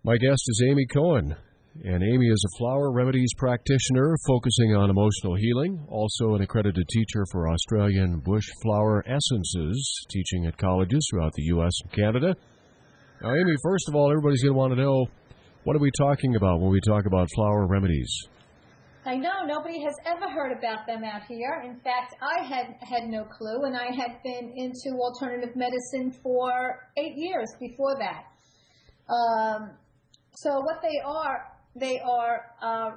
My guest is Amy Cohen, and Amy is a flower remedies practitioner focusing on emotional healing, also an accredited teacher for Australian bush flower essences, teaching at colleges throughout the U.S. and Canada. Now, Amy, first of all, everybody's going to want to know, what are we talking about when we talk about flower remedies? I know, nobody has ever heard about them out here. In fact, I had no clue, and I had been into alternative medicine for 8 years before that. So what they are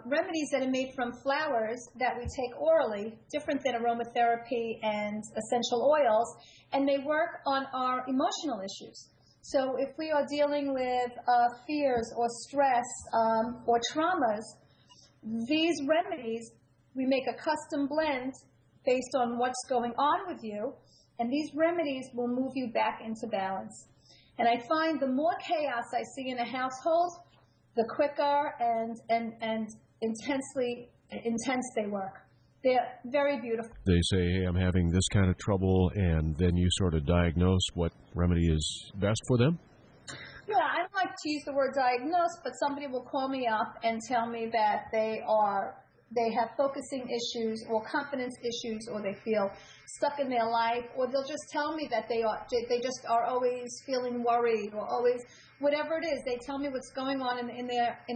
remedies that are made from flowers that we take orally, different than aromatherapy and essential oils, and they work on our emotional issues. So if we are dealing with fears or stress or traumas, these remedies, we make a custom blend based on what's going on with you, and these remedies will move you back into balance. And I find the more chaos I see in a household, the quicker and intense they work. They're very beautiful. They say, hey, I'm having this kind of trouble, and then you sort of diagnose what remedy is best for them? Yeah, I don't like to use the word diagnose, but somebody will call me up and tell me that they have focusing issues or confidence issues, or they feel stuck in their life, or they'll just tell me that they just are always feeling worried, or always whatever it is. They tell me what's going on in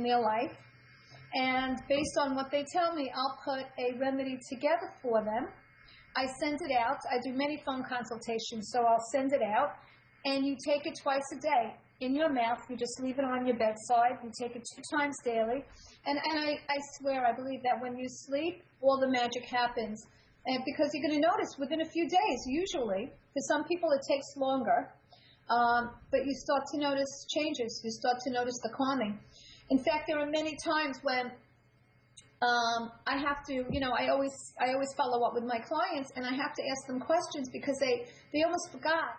their life, and based on what they tell me, I'll put a remedy together for them. I send it out. I do many phone consultations, so I'll send it out, and you take it twice a day. In your mouth, you just leave it on your bedside. You take it 2 times daily. And I swear, I believe that when you sleep, all the magic happens. And because you're going to notice within a few days, usually, for some people it takes longer, but you start to notice changes. You start to notice the calming. In fact, there are many times when I have to, I always follow up with my clients, and I have to ask them questions because they almost forgot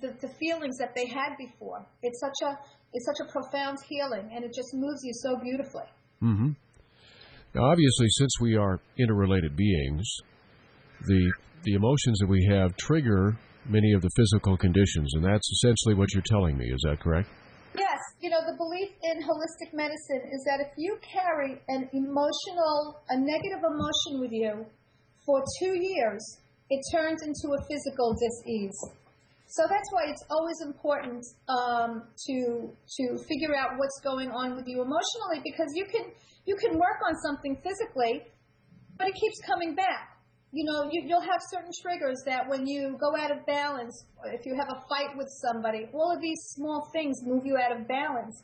the feelings that they had before. It's such a profound healing, and it just moves you so beautifully. Mm-hmm. Now, obviously, since we are interrelated beings, the emotions that we have trigger many of the physical conditions, and that's essentially what you're telling me. Is that correct? Yes. The belief in holistic medicine is that if you carry a negative emotion with you for 2 years, it turns into a physical dis-ease. So that's why it's always important to figure out what's going on with you emotionally, because you can work on something physically, but it keeps coming back. You'll have certain triggers that when you go out of balance, if you have a fight with somebody, all of these small things move you out of balance,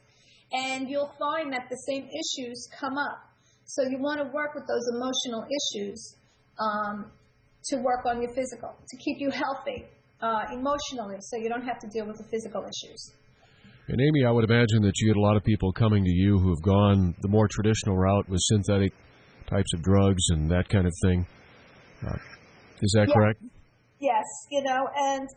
and you'll find that the same issues come up. So you want to work with those emotional issues to work on your physical, to keep you healthy. Emotionally, so you don't have to deal with the physical issues. And Amy, I would imagine that you get a lot of people coming to you who have gone the more traditional route with synthetic types of drugs and that kind of thing. Is that correct? Yes, and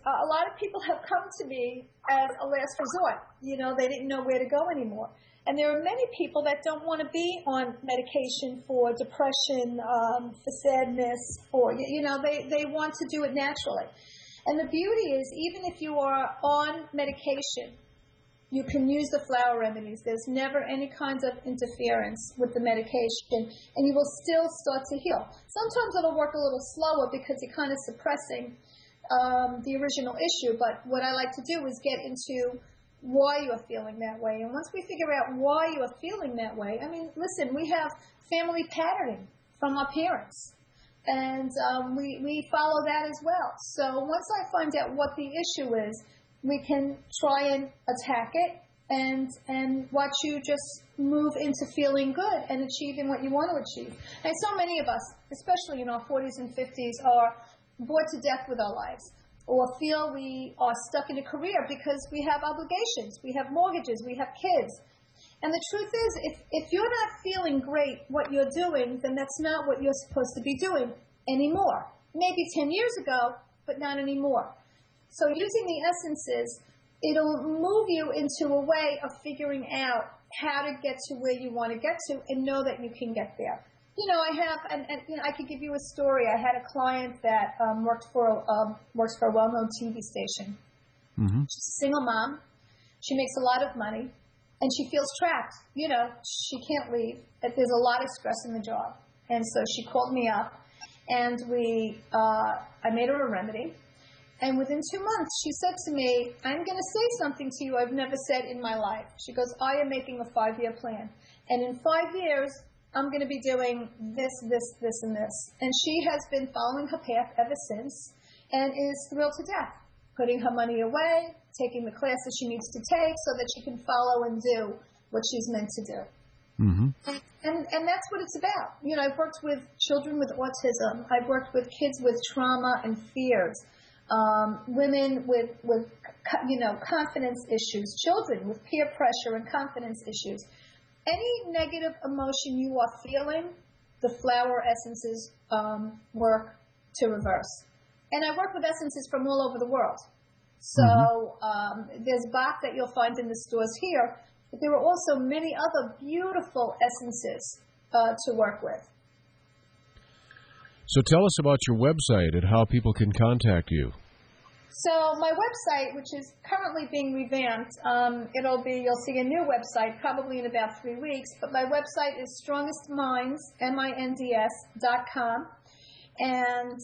a lot of people have come to me as a last resort. They didn't know where to go anymore. And there are many people that don't want to be on medication for depression, for sadness, they want to do it naturally. And the beauty is, even if you are on medication, you can use the flower remedies. There's never any kind of interference with the medication, and you will still start to heal. Sometimes it'll work a little slower because you're kind of suppressing the original issue, but what I like to do is get into why you are feeling that way. And once we figure out why you are feeling that way, listen, we have family patterning from our parents. And we follow that as well. So once I find out what the issue is, we can try and attack it and watch you just move into feeling good and achieving what you want to achieve. And so many of us, especially in our 40s and 50s, are bored to death with our lives, or feel we are stuck in a career because we have obligations, we have mortgages, we have kids. And the truth is, if you're not feeling great what you're doing, then that's not what you're supposed to be doing anymore. Maybe 10 years ago, but not anymore. So using the essences, it'll move you into a way of figuring out how to get to where you want to get to and know that you can get there. I could give you a story. I had a client that works for a well-known TV station. Mm-hmm. She's a single mom. She makes a lot of money. and she feels trapped. You know, she can't leave. There's a lot of stress in the job. And so she called me up, and I made her a remedy. And within 2 months, she said to me, I'm going to say something to you I've never said in my life. She goes, I am making a 5-year plan. And in 5 years, I'm going to be doing this, and this. And she has been following her path ever since and is thrilled to death, putting her money away, taking the classes she needs to take so that she can follow and do what she's meant to do. Mm-hmm. And that's what it's about. You know, I've worked with children with autism. I've worked with kids with trauma and fears. Women with confidence issues, children with peer pressure and confidence issues. Any negative emotion you are feeling, the flower essences work to reverse. And I work with essences from all over the world. So there's Bach that you'll find in the stores here, but there are also many other beautiful essences to work with. So tell us about your website and how people can contact you. So my website, which is currently being revamped, you'll see a new website probably in about 3 weeks, but my website is strongestminds.com. And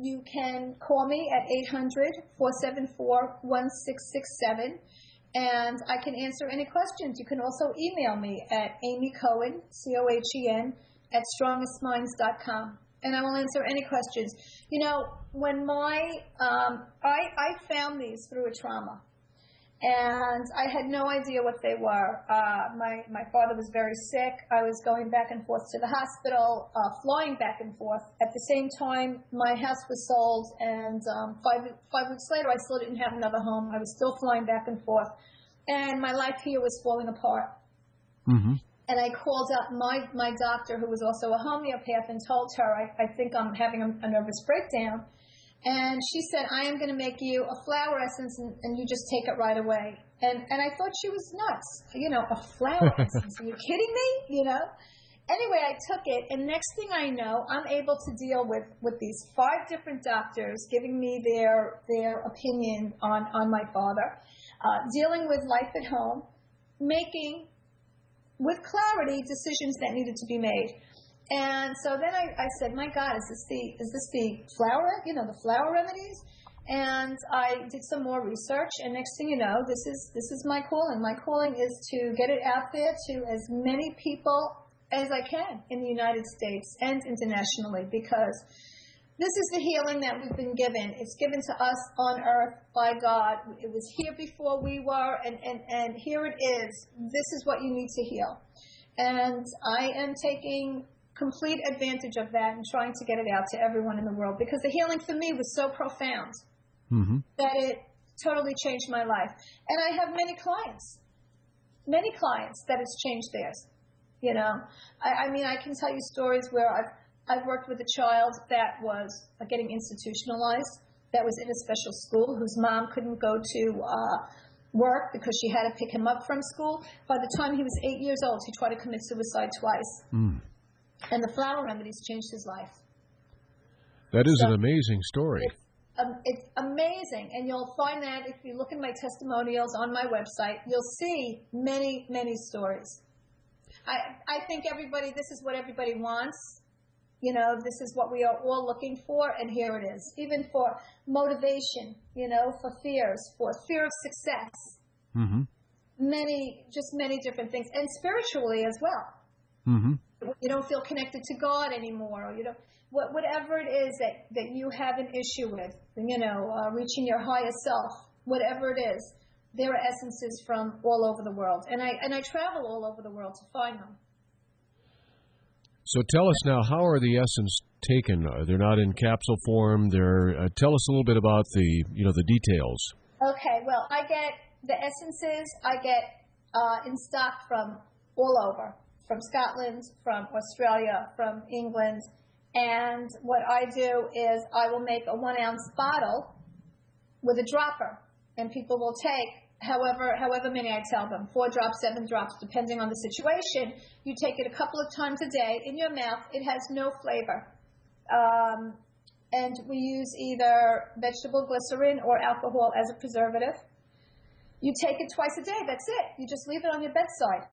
you can call me at 800-474-1667, and I can answer any questions. You can also email me at Amy Cohen, Cohen, at strongestminds.com. And I will answer any questions. You know, when I found these through a trauma, and I had no idea what they were. My father was very sick. I was going back and forth to the hospital, flying back and forth. At the same time, my house was sold, and 5 weeks later, I still didn't have another home. I was still flying back and forth, and my life here was falling apart. Mm-hmm. And I called up my doctor, who was also a homeopath, and told her, I think I'm having a nervous breakdown. And she said, I am going to make you a flower essence, and you just take it right away. And I thought she was nuts. You know, a flower essence. Are you kidding me? You know? Anyway, I took it, and next thing I know, I'm able to deal with these 5 different doctors giving me their opinion on my father, dealing with life at home, making, with clarity, decisions that needed to be made. And so then I said, my God, is this the flower, the flower remedies? And I did some more research, and next thing you know, this is my calling. My calling is to get it out there to as many people as I can in the United States and internationally, because this is the healing that we've been given. It's given to us on earth by God. It was here before we were, and here it is. This is what you need to heal. And I am taking complete advantage of that and trying to get it out to everyone in the world, because the healing for me was so profound that it totally changed my life. And I have many clients that it's changed theirs. I mean, I can tell you stories where I've worked with a child that was getting institutionalized, that was in a special school, whose mom couldn't go to work because she had to pick him up from school. By the time he was 8 years old, he tried to commit suicide twice. And the flower remedies changed his life. That is an amazing story. It's amazing. And you'll find that if you look at my testimonials on my website, you'll see many, many stories. I think this is what everybody wants. This is what we are all looking for, and here it is. Even for motivation, for fears, for fear of success. Many different things. And spiritually as well. You don't feel connected to God anymore, or whatever it is that you have an issue with, reaching your higher self, whatever it is, there are essences from all over the world, and I travel all over the world to find them. So tell us now, how are the essence taken? They're not in capsule form. Tell us a little bit about the details. Okay, well, I get the essences. I get in stock from all over. From Scotland, from Australia, from England. And what I do is I will make a 1-ounce bottle with a dropper, and people will take however many I tell them, 4 drops, 7 drops, depending on the situation. You take it a couple of times a day in your mouth. It has no flavor. And we use either vegetable glycerin or alcohol as a preservative. You take it twice a day. That's it. You just leave it on your bedside.